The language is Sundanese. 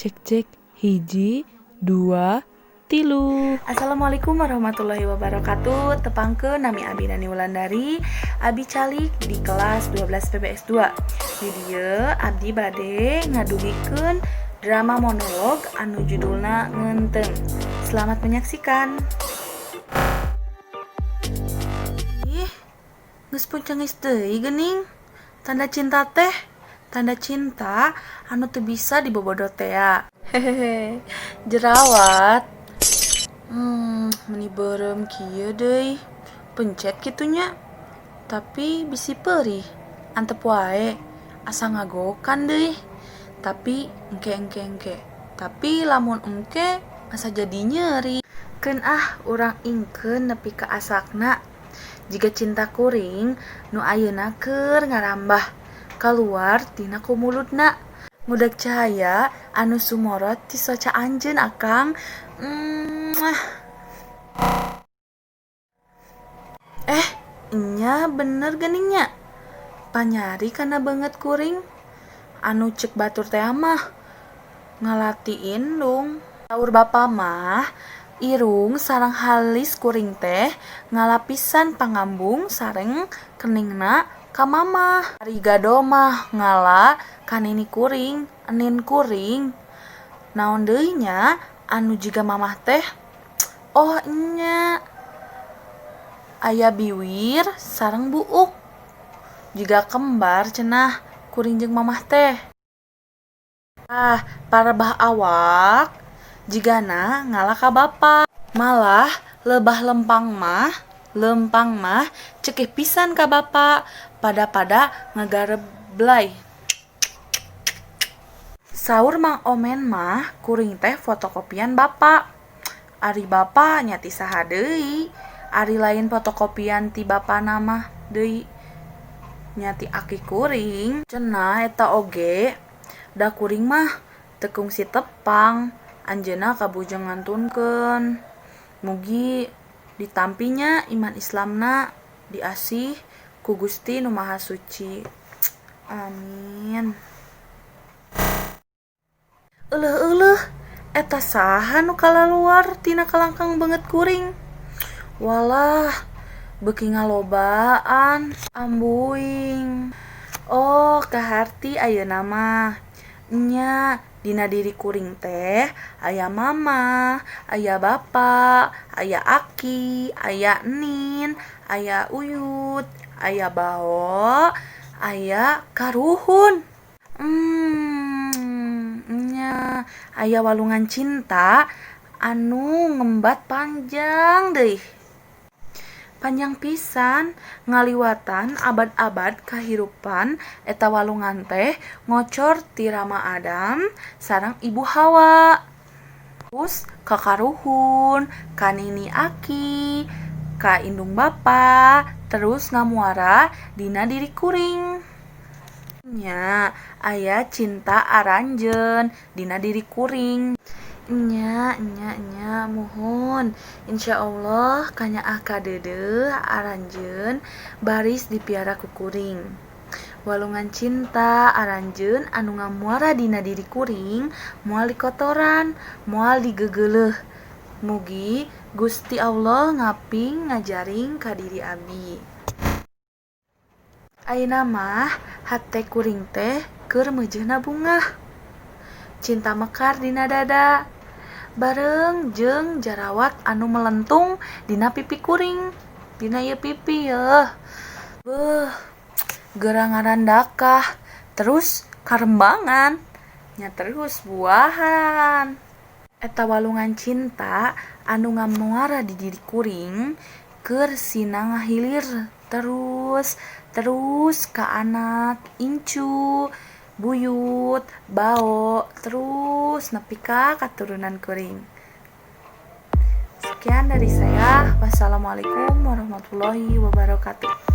Cek cek hiji dua tilu. Assalamualaikum warahmatullahi wabarakatuh. Tepangkeun nami Abi Nani Wulandari, Abi calik di kelas 12 PBS 2. Di dieu abdi bade ngaduhikeun drama monolog anu judulna Ngeunteung. Selamat menyaksikan. Ih, geus puncengis deui geuning. Tanda cinta teh, tanda cinta anu teu bisa dibobodo tea. Hehehe. Jerawat. Meni beureum kieu deui. Pencet kitunya. Tapi bisi perih. Antep wae. Asa ngagokan deui. Tapi engke. Tapi lamun engke asa jadi nyeri. Keun urang ingkeun nepi ka asakna. Jika cinta kuring nu ayeuna keur ngarambah kaluar tina ku mulutna. Ngudag cahaya anu sumorot ti soca anjeun akang. Nya bener geningnya. Panyari kana banget kuring. Anu cek batur teh mah ngalatiin dong. Saur bapa mah irung sareng halis kuring teh ngalapisan pangambung sareng keningna ka mama. Ari gado mah ngala kanini kuring, enin kuring. Naon deui nya anu jiga mamah teh? Oh nya aya biwir sareng buuk. Jiga kembar cenah kuring jeung mamah teh. Parebah awak jigana ngala ka bapa. Malah lebah lempang mah cekeh pisan ka bapa pada ngagareblay. Saur Mang Omen mah kuring teh fotokopian bapa. Ari bapa nya ti saha deui? Ari lain fotokopian ti bapana mah deui nya ti aki kuring. Cenah eta oge da kuring mah teu kungsi tepang. Anjeunna kabujang ngantunkeun. Mugi ditampinya iman Islamna diasih ku Gusti Nu Maha Suci. Amin. Euleuh eta saha nu kalaluar tina kalangkang banget kuring? Walah, beuki ngalobaan, ambuing. Oh, kaharti ayeuna mah. Nya dina diri kuring teh aya mama, aya bapa, aya aki, aya nin, aya uyut, aya bao, aya karuhun. Nya aya walungan cinta anu ngembat panjang deui. Panjang pisan ngaliwatan abad-abad kahirupan eta walungan teh ngocor ti Rama Adam sareng Ibu Hawa. Terus ka karuhun, ka nini aki, ka indung bapa, terus ngamuara dina diri kuring. Nya aya cinta aranjeun dina diri kuring. Nya muhun insyaallah kanyaah kadeudeuk aranjeun baris dipiara ku kuring. Walungan cinta aranjeun anu ngamuara dina diri kuring moal dikotoran, moal digegeuleuh. Mugi Gusti Allah ngaping ngajaring ka diri abi. Ayeuna mah hate kuring teh keur meujeuhna bungah. Cinta mekar dina dada. Bareng jeung jerawat anu melentung dina pipi kuring. Dina ieu pipi yeuh. Geurang ngarandakah. Terus karembangan. Nya terus buahan. Eta walungan cinta anu ngamuara di diri kuring keur sina ngahilir terus ka anak incu, buyut, bao, terus nepi ka katurunan kuring. Sekian dari saya. Wassalamualaikum warahmatullahi wabarakatuh.